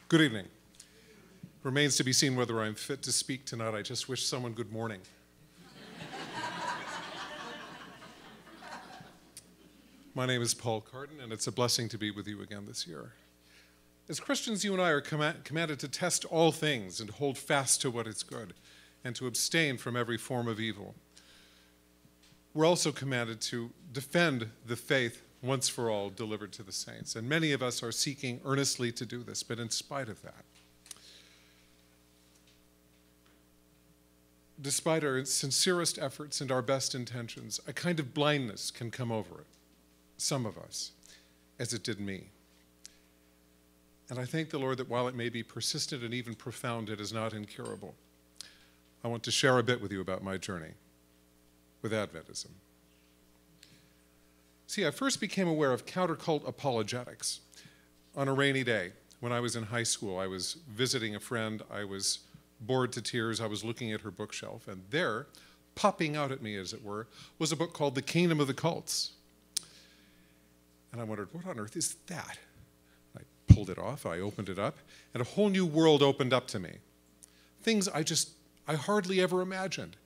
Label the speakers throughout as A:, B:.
A: Good evening. Remains to be seen whether I'm fit to speak tonight. I just wish someone good morning. My name is Paul Carden, and it's a blessing to be with you again this year. As Christians, you and I are commanded to test all things and hold fast to what is good, and to abstain from every form of evil. We're also commanded to defend the faith once for all delivered to the saints. And many of us are seeking earnestly to do this, but in spite of that, despite our sincerest efforts and our best intentions, a kind of blindness can come over it, some of us, as it did me. And I thank the Lord that while it may be persistent and even profound, it is not incurable. I want to share a bit with you about my journey with Adventism. See, I first became aware of counter-cult apologetics on a rainy day when I was in high school. I was visiting a friend. I was bored to tears. I was looking at her bookshelf, and there, popping out at me, as it were, was a book called The Kingdom of the Cults. And I wondered, what on earth is that? I pulled it off, I opened it up, and a whole new world opened up to me. Things I hardly ever imagined.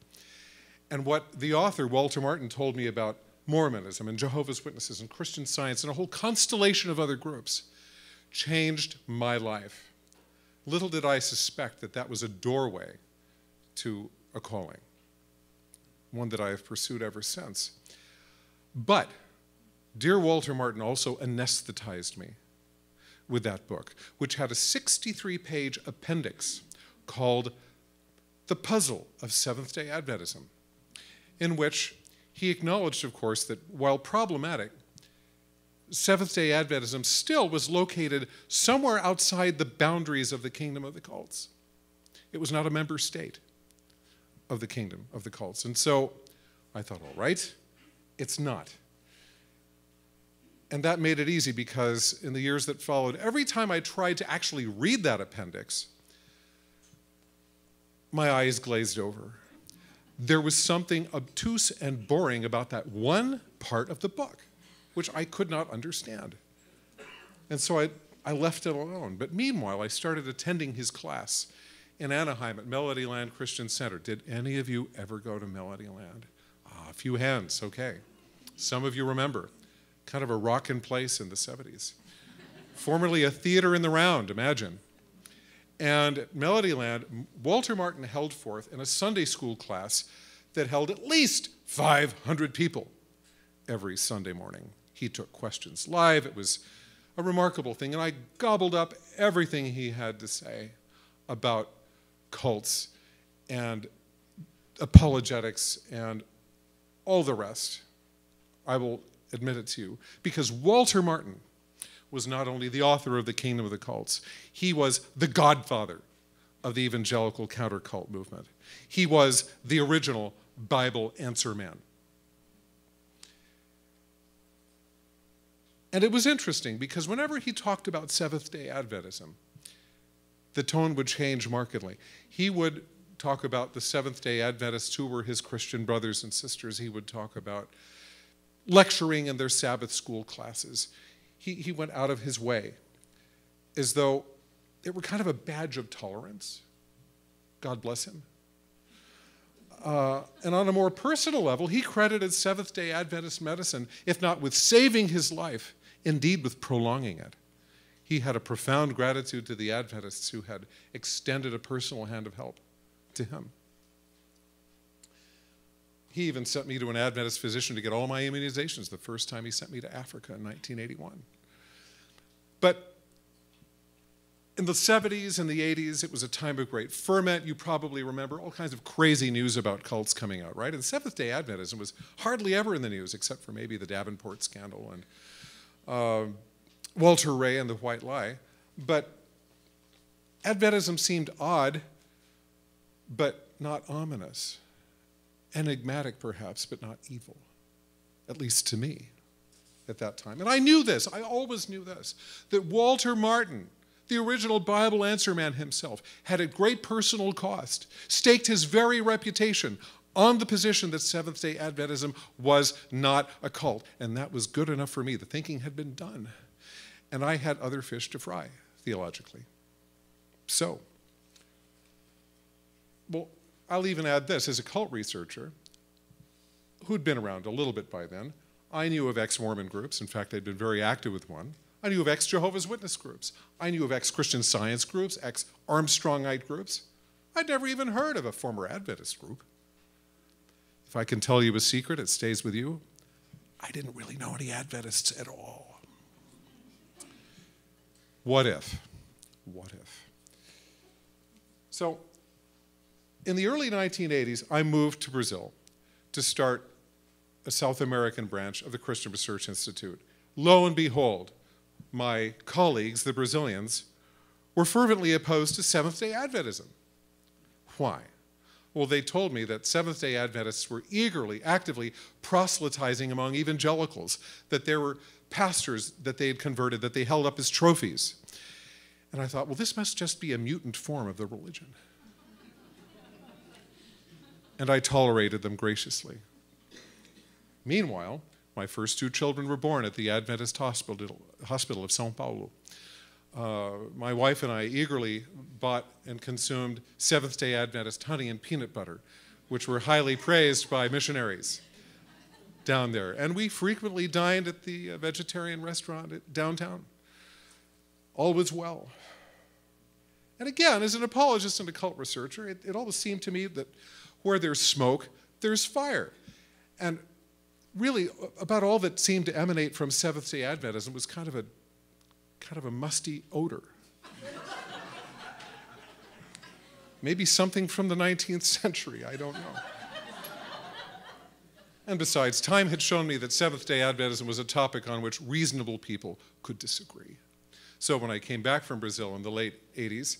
A: And what the author, Walter Martin, told me about Mormonism and Jehovah's Witnesses and Christian Science and a whole constellation of other groups changed my life. Little did I suspect that that was a doorway to a calling, one that I have pursued ever since. But dear Walter Martin also anesthetized me with that book, which had a 63-page appendix called The Puzzle of Seventh-day Adventism, in which he acknowledged, of course, that while problematic, Seventh-day Adventism still was located somewhere outside the boundaries of the kingdom of the cults. It was not a member state of the kingdom of the cults. And so I thought, all right, it's not. And that made it easy because in the years that followed, every time I tried to actually read that appendix, my eyes glazed over. There was something obtuse and boring about that one part of the book, which I could not understand. And so I left it alone. But meanwhile, I started attending his class in Anaheim at Melodyland Christian Center. Did any of you ever go to Melodyland? A few hands, okay. Some of you remember. Kind of a rockin' place in the 70s. Formerly a theater in the round, imagine. And at Melodyland, Walter Martin held forth in a Sunday school class that held at least 500 people every Sunday morning. He took questions live. It was a remarkable thing, and I gobbled up everything he had to say about cults and apologetics and all the rest. I will admit it to you, because Walter Martin was not only the author of The Kingdom of the Cults, he was the godfather of the evangelical counter-cult movement. He was the original Bible answer man. And it was interesting because whenever he talked about Seventh-day Adventism, the tone would change markedly. He would talk about the Seventh-day Adventists who were his Christian brothers and sisters. He would talk about lecturing in their Sabbath school classes. He went out of his way as though it were kind of a badge of tolerance. God bless him. And on a more personal level, he credited Seventh-day Adventist medicine, if not with saving his life, indeed with prolonging it. He had a profound gratitude to the Adventists who had extended a personal hand of help to him. He even sent me to an Adventist physician to get all my immunizations the first time he sent me to Africa in 1981. But in the 70s and the 80s, it was a time of great ferment. You probably remember all kinds of crazy news about cults coming out, right? And Seventh-day Adventism was hardly ever in the news, except for maybe the Davenport scandal and Walter Ray and the White Lie. But Adventism seemed odd, but not ominous. Enigmatic, perhaps, but not evil, at least to me at that time. And I knew this. I always knew this, that Walter Martin, the original Bible answer man himself, had at great personal cost staked his very reputation on the position that Seventh-day Adventism was not a cult. And that was good enough for me. The thinking had been done. and I had other fish to fry, theologically. So, well, I'll even add this. As a cult researcher, who'd been around a little bit by then, I knew of ex-Mormon groups. In fact, I'd been very active with one. I knew of ex-Jehovah's Witness groups. I knew of ex-Christian Science groups, ex-Armstrongite groups. I'd never even heard of a former Adventist group. If I can tell you a secret, it stays with you. I didn't really know any Adventists at all. What if? What if? So, in the early 1980s, I moved to Brazil to start a South American branch of the Christian Research Institute. Lo and behold, my colleagues, the Brazilians, were fervently opposed to Seventh-day Adventism. Why? Well, they told me that Seventh-day Adventists were eagerly, actively proselytizing among evangelicals, that there were pastors that they had converted, that they held up as trophies. And I thought, well, this must just be a mutant form of the religion. And I tolerated them graciously. Meanwhile, my first two children were born at the Adventist Hospital of São Paulo. My wife and I eagerly bought and consumed Seventh-day Adventist honey and peanut butter, which were highly praised by missionaries down there. And we frequently dined at the vegetarian restaurant downtown. All was well. And again, as an apologist and a cult researcher, it always seemed to me that where there's smoke, there's fire. And really, about all that seemed to emanate from Seventh-day Adventism was kind of a musty odor. Maybe something from the 19th century, I don't know. And besides, time had shown me that Seventh-day Adventism was a topic on which reasonable people could disagree. So when I came back from Brazil in the late 80s,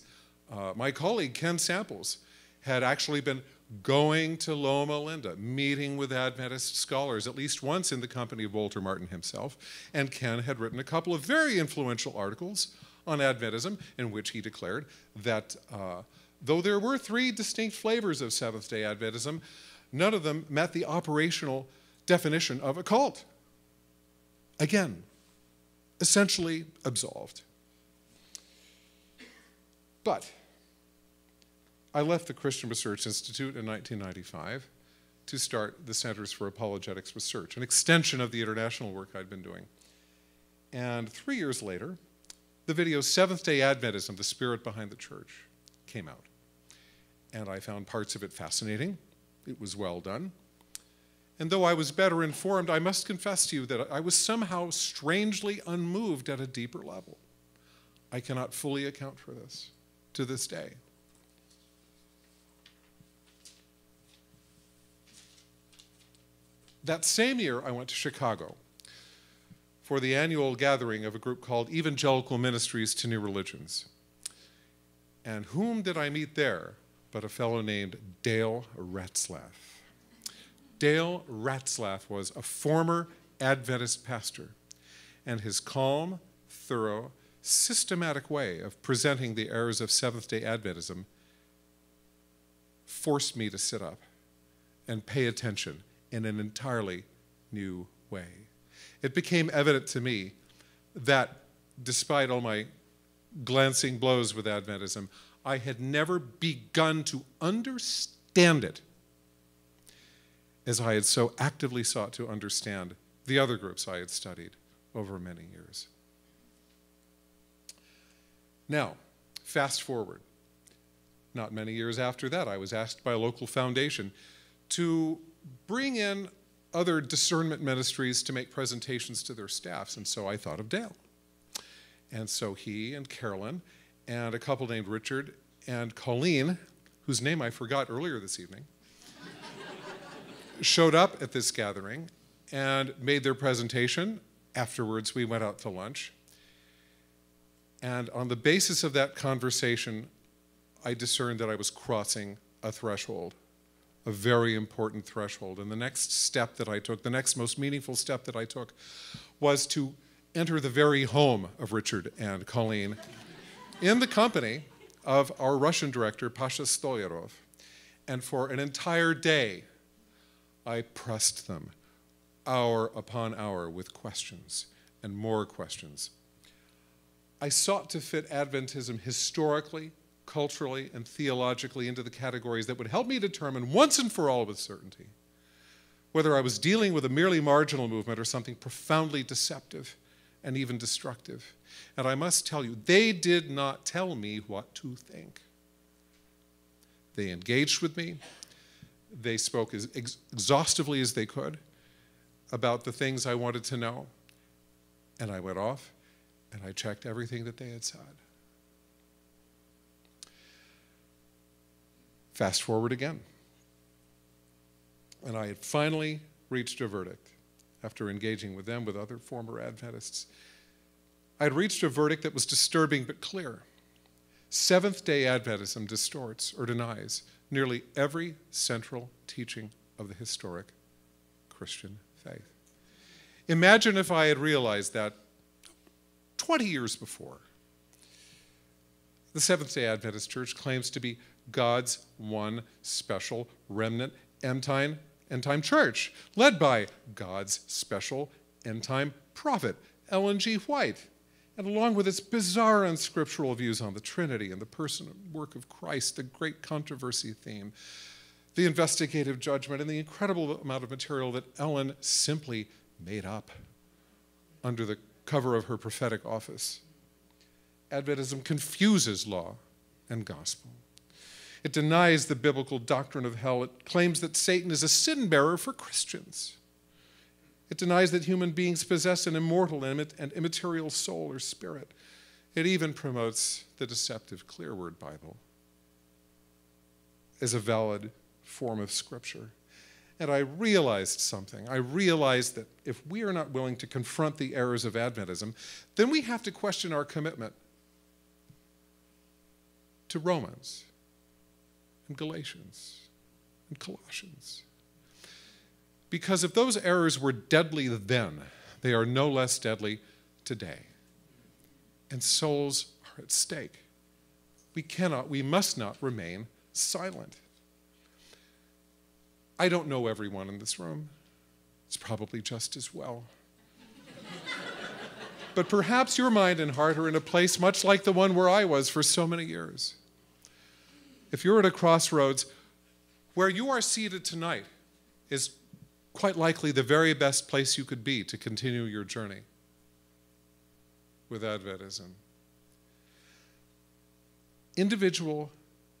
A: my colleague Ken Samples had actually been going to Loma Linda, meeting with Adventist scholars, at least once in the company of Walter Martin himself, and Ken had written a couple of very influential articles on Adventism in which he declared that though there were three distinct flavors of Seventh-day Adventism, none of them met the operational definition of a cult. Again, essentially absolved. But I left the Christian Research Institute in 1995 to start the Centers for Apologetics Research, an extension of the international work I'd been doing. And 3 years later, the video Seventh-day Adventism, The Spirit Behind the Church, came out. And I found parts of it fascinating. It was well done. And though I was better informed, I must confess to you that I was somehow strangely unmoved at a deeper level. I cannot fully account for this to this day. That same year, I went to Chicago for the annual gathering of a group called Evangelical Ministries to New Religions. And whom did I meet there but a fellow named Dale Ratzlaff. Dale Ratzlaff was a former Adventist pastor, and his calm, thorough, systematic way of presenting the errors of Seventh-day Adventism forced me to sit up and pay attention in an entirely new way. It became evident to me that despite all my glancing blows with Adventism, I had never begun to understand it as I had so actively sought to understand the other groups I had studied over many years. Now, fast forward. Not many years after that, I was asked by a local foundation to bring in other discernment ministries to make presentations to their staffs, and so I thought of Dale. And so he and Carolyn and a couple named Richard and Colleen, whose name I forgot earlier this evening, showed up at this gathering and made their presentation. Afterwards, we went out to lunch. And on the basis of that conversation, I discerned that I was crossing a threshold, a very important threshold. And the next step that I took, the next most meaningful step that I took, was to enter the very home of Richard and Colleen in the company of our Russian director, Pasha Stolyarov. And for an entire day, I pressed them hour upon hour with questions and more questions. I sought to fit Adventism historically, culturally, and theologically into the categories that would help me determine once and for all with certainty whether I was dealing with a merely marginal movement or something profoundly deceptive and even destructive. And I must tell you, they did not tell me what to think. They engaged with me. They spoke as exhaustively as they could about the things I wanted to know. And I went off and I checked everything that they had said. Fast forward again. And I had finally reached a verdict after engaging with them, with other former Adventists. I had reached a verdict that was disturbing but clear. Seventh-day Adventism distorts or denies nearly every central teaching of the historic Christian faith. Imagine if I had realized that 20 years before. The Seventh-day Adventist Church claims to be God's one special remnant end-time church, led by God's special end-time prophet, Ellen G. White, and along with its bizarre unscriptural views on the Trinity and the person and work of Christ, the great controversy theme, the investigative judgment, and the incredible amount of material that Ellen simply made up under the cover of her prophetic office. Adventism confuses law and gospel. It denies the biblical doctrine of hell. It claims that Satan is a sin bearer for Christians. It denies that human beings possess an immortal and immaterial soul or spirit. It even promotes the deceptive Clear Word Bible as a valid form of Scripture. And I realized something. I realized that if we are not willing to confront the errors of Adventism, then we have to question our commitment to Romans and Galatians and Colossians. Because if those errors were deadly then, they are no less deadly today. And souls are at stake. We must not remain silent. I don't know everyone in this room. It's probably just as well. But perhaps your mind and heart are in a place much like the one where I was for so many years. If you're at a crossroads, where you are seated tonight is quite likely the very best place you could be to continue your journey with Adventism. Individual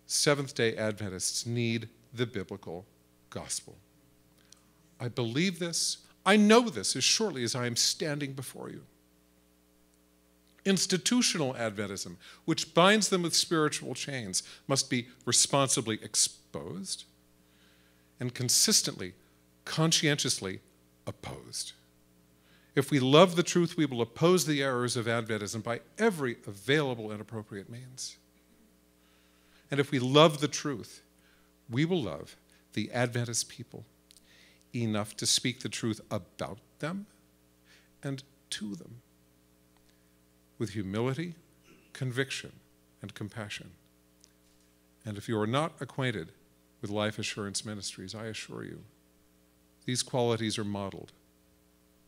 A: Seventh-day Adventists need the biblical gospel. I believe this. I know this as surely as I am standing before you. Institutional Adventism, which binds them with spiritual chains, must be responsibly exposed and consistently, conscientiously opposed. If we love the truth, we will oppose the errors of Adventism by every available and appropriate means. And if we love the truth, we will love the Adventist people enough to speak the truth about them and to them with humility, conviction, and compassion. And if you are not acquainted with Life Assurance Ministries, I assure you, these qualities are modeled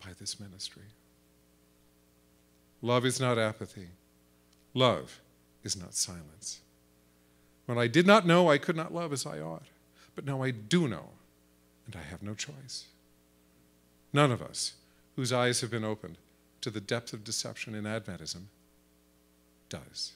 A: by this ministry. Love is not apathy. Love is not silence. When I did not know, I could not love as I ought. But now I do know, and I have no choice. None of us whose eyes have been opened to the depth of deception in Adventism does.